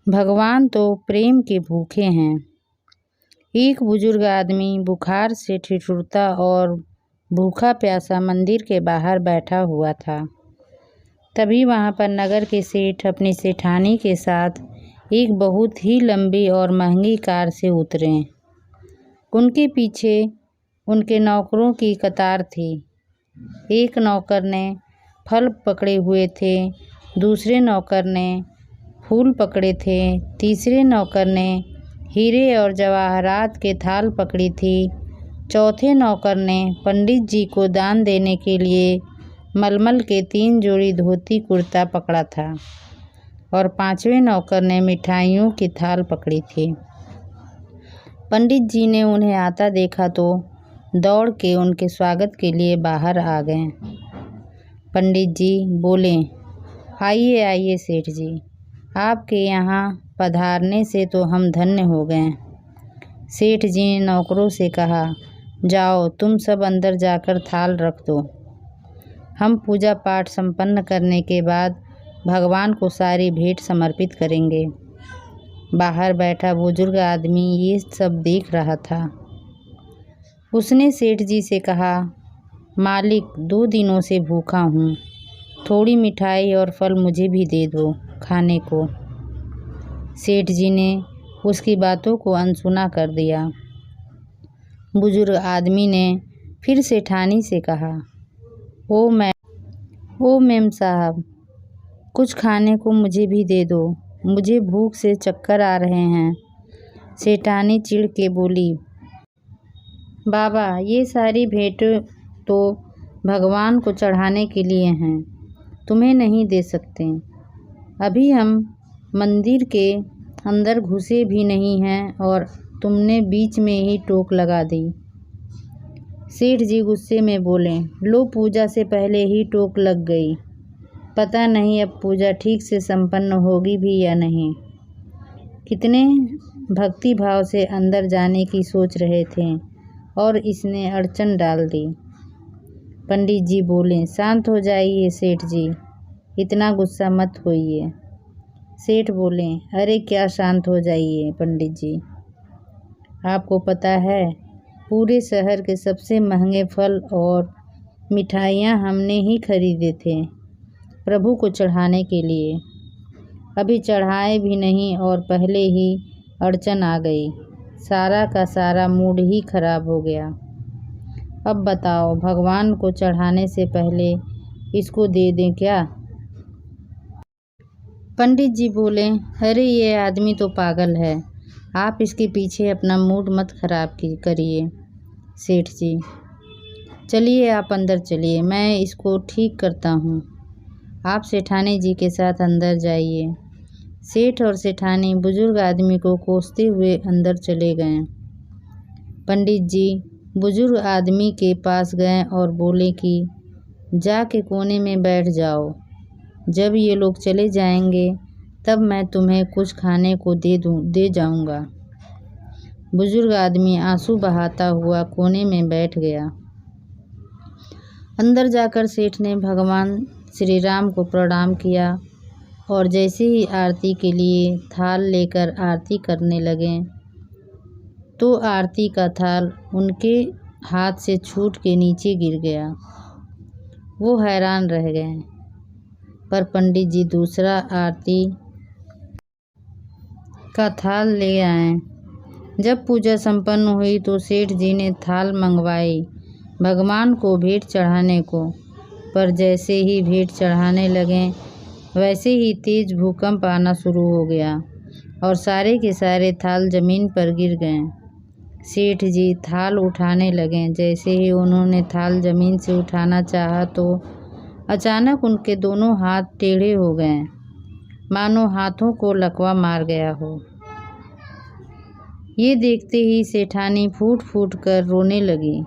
भगवान तो प्रेम के भूखे हैं। एक बुजुर्ग आदमी बुखार से ठिठुरता और भूखा प्यासा मंदिर के बाहर बैठा हुआ था। तभी वहाँ पर नगर के सेठ अपनी सेठानी के साथ एक बहुत ही लंबी और महंगी कार से उतरे। उनके पीछे उनके नौकरों की कतार थी। एक नौकर ने फल पकड़े हुए थे, दूसरे नौकर ने फूल पकड़े थे, तीसरे नौकर ने हीरे और जवाहरात के थाल पकड़ी थी, चौथे नौकर ने पंडित जी को दान देने के लिए मलमल के 3 जोड़ी धोती कुर्ता पकड़ा था और 5वें नौकर ने मिठाइयों की थाल पकड़ी थी। पंडित जी ने उन्हें आता देखा तो दौड़ के उनके स्वागत के लिए बाहर आ गए। पंडित जी बोले, आइए आइए सेठ जी, आपके यहाँ पधारने से तो हम धन्य हो गए। सेठ जी ने नौकरों से कहा, जाओ तुम सब अंदर जाकर थाल रख दो। हम पूजा पाठ संपन्न करने के बाद भगवान को सारी भेंट समर्पित करेंगे। बाहर बैठा बुजुर्ग आदमी ये सब देख रहा था। उसने सेठ जी से कहा, मालिक 2 दिनों से भूखा हूँ, थोड़ी मिठाई और फल मुझे भी दे दो खाने को। सेठ जी ने उसकी बातों को अनसुना कर दिया। बुजुर्ग आदमी ने फिर सेठानी से कहा, ओ मेम साहब, कुछ खाने को मुझे भी दे दो, मुझे भूख से चक्कर आ रहे हैं। सेठानी चिढ़ के बोली, बाबा ये सारी भेंट तो भगवान को चढ़ाने के लिए हैं, तुम्हें नहीं दे सकते। अभी हम मंदिर के अंदर घुसे भी नहीं हैं और तुमने बीच में ही टोक लगा दी। सेठ जी गुस्से में बोले, लो पूजा से पहले ही टोक लग गई, पता नहीं अब पूजा ठीक से संपन्न होगी भी या नहीं। कितने भक्ति भाव से अंदर जाने की सोच रहे थे और इसने अड़चन डाल दी। पंडित जी बोले, शांत हो जाइए सेठ जी, इतना गुस्सा मत होइए। सेठ बोले, अरे क्या शांत हो जाइए पंडित जी, आपको पता है पूरे शहर के सबसे महंगे फल और मिठाइयाँ हमने ही खरीदे थे प्रभु को चढ़ाने के लिए। अभी चढ़ाए भी नहीं और पहले ही अड़चन आ गई, सारा का सारा मूड ही खराब हो गया। अब बताओ भगवान को चढ़ाने से पहले इसको दे दें क्या? पंडित जी बोले, अरे ये आदमी तो पागल है, आप इसके पीछे अपना मूड मत खराब करिए। सेठ जी, चलिए आप अंदर चलिए, मैं इसको ठीक करता हूँ। आप सेठानी जी के साथ अंदर जाइए। सेठ और सेठानी बुजुर्ग आदमी को कोसते हुए अंदर चले गए। पंडित जी बुजुर्ग आदमी के पास गए और बोले कि जाके कोने में बैठ जाओ, जब ये लोग चले जाएंगे तब मैं तुम्हें कुछ खाने को दे जाऊंगा। बुजुर्ग आदमी आंसू बहाता हुआ कोने में बैठ गया। अंदर जाकर सेठ ने भगवान श्री राम को प्रणाम किया और जैसे ही आरती के लिए थाल लेकर आरती करने लगे तो आरती का थाल उनके हाथ से छूट के नीचे गिर गया। वो हैरान रह गए, पर पंडित जी दूसरा आरती का थाल ले आए। जब पूजा संपन्न हुई तो सेठ जी ने थाल मंगवाई भगवान को भेंट चढ़ाने को, पर जैसे ही भेंट चढ़ाने लगे वैसे ही तेज भूकंप आना शुरू हो गया और सारे के सारे थाल जमीन पर गिर गए। सेठ जी थाल उठाने लगे। जैसे ही उन्होंने थाल जमीन से उठाना चाहा तो अचानक उनके दोनों हाथ टेढ़े हो गए, मानो हाथों को लकवा मार गया हो। ये देखते ही सेठानी फूट फूट कर रोने लगी।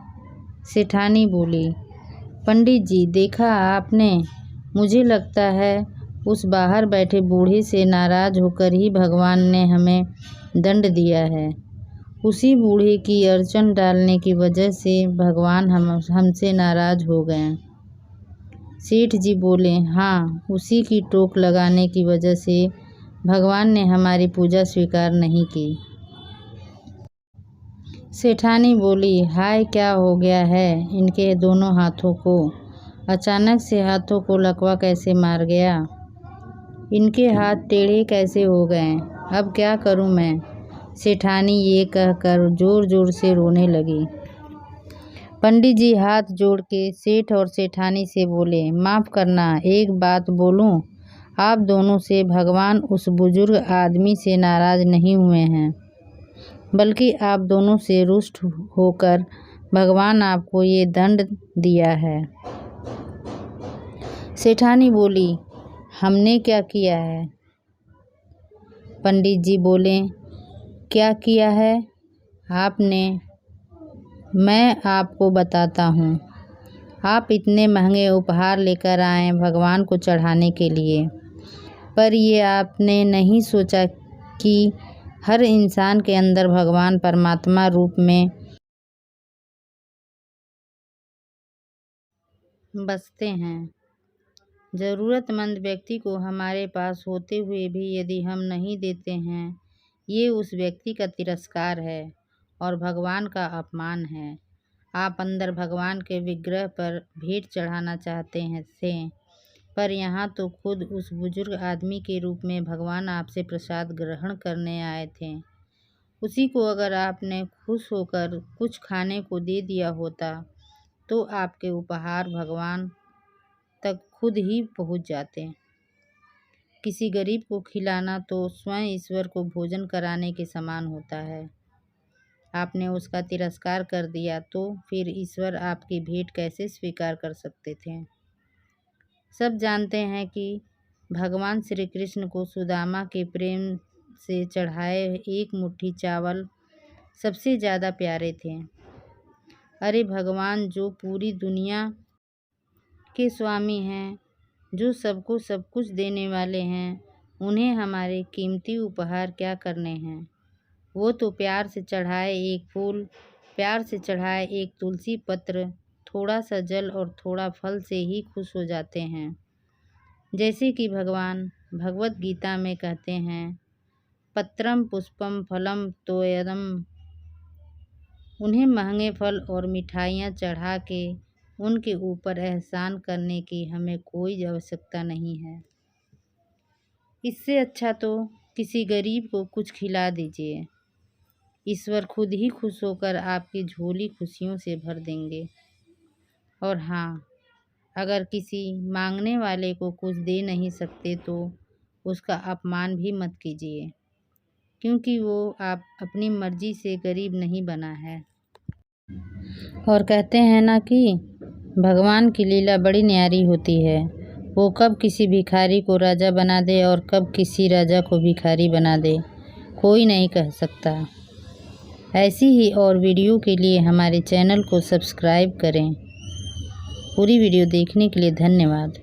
सेठानी बोली, पंडित जी देखा आपने, मुझे लगता है उस बाहर बैठे बूढ़े से नाराज होकर ही भगवान ने हमें दंड दिया है। उसी बूढ़े की अड़चन डालने की वजह से भगवान हमसे नाराज हो गए। सेठ जी बोले, हाँ, उसी की टोक लगाने की वजह से भगवान ने हमारी पूजा स्वीकार नहीं की। सेठानी बोली, हाय क्या हो गया है इनके दोनों हाथों को? अचानक से हाथों को लकवा कैसे मार गया? इनके हाथ टेढ़े कैसे हो गए? अब क्या करूं मैं? सेठानी ये कहकर जोर जोर से रोने लगी। पंडित जी हाथ जोड़ के सेठ और सेठानी से बोले, माफ़ करना, एक बात बोलूं? आप दोनों से भगवान उस बुजुर्ग आदमी से नाराज़ नहीं हुए हैं, बल्कि आप दोनों से रुष्ट होकर भगवान आपको ये दंड दिया है। सेठानी बोली, हमने क्या किया है? पंडित जी बोले, क्या किया है आपने? मैं आपको बताता हूँ। आप इतने महंगे उपहार लेकर आए भगवान को चढ़ाने के लिए, पर ये आपने नहीं सोचा कि हर इंसान के अंदर भगवान परमात्मा रूप में बसते हैं। ज़रूरतमंद व्यक्ति को हमारे पास होते हुए भी यदि हम नहीं देते हैं, ये उस व्यक्ति का तिरस्कार है और भगवान का अपमान है। आप अंदर भगवान के विग्रह पर भेंट चढ़ाना चाहते थे, पर यहाँ तो खुद उस बुजुर्ग आदमी के रूप में भगवान आपसे प्रसाद ग्रहण करने आए थे। उसी को अगर आपने खुश होकर कुछ खाने को दे दिया होता, तो आपके उपहार भगवान तक खुद ही पहुँच जाते। किसी गरीब को खिलाना तो स्वयं ईश्वर को भोजन कराने के समान होता है। आपने उसका तिरस्कार कर दिया, तो फिर ईश्वर आपकी भेंट कैसे स्वीकार कर सकते थे? सब जानते हैं कि भगवान श्री कृष्ण को सुदामा के प्रेम से चढ़ाए एक मुट्ठी चावल सबसे ज़्यादा प्यारे थे। अरे भगवान जो पूरी दुनिया के स्वामी हैं, जो सबको सब कुछ देने वाले हैं, उन्हें हमारे कीमती उपहार क्या करने हैं? वो तो प्यार से चढ़ाए एक फूल, प्यार से चढ़ाए एक तुलसी पत्र, थोड़ा सा जल और थोड़ा फल से ही खुश हो जाते हैं। जैसे कि भगवान भगवत गीता में कहते हैं, पत्रम पुष्पम फलम तोयदम। उन्हें महंगे फल और मिठाइयाँ चढ़ा के उनके ऊपर एहसान करने की हमें कोई आवश्यकता नहीं है। इससे अच्छा तो किसी गरीब को कुछ खिला दीजिए। ईश्वर खुद ही खुश होकर आपकी झोली खुशियों से भर देंगे। और हाँ, अगर किसी मांगने वाले को कुछ दे नहीं सकते तो उसका अपमान भी मत कीजिए, क्योंकि वो आप अपनी मर्जी से गरीब नहीं बना है। और कहते हैं ना कि भगवान की लीला बड़ी न्यारी होती है। वो कब किसी भिखारी को राजा बना दे और कब किसी राजा को भिखारी बना दे, कोई नहीं कह सकता। ऐसी ही और वीडियो के लिए हमारे चैनल को सब्सक्राइब करें। पूरी वीडियो देखने के लिए धन्यवाद।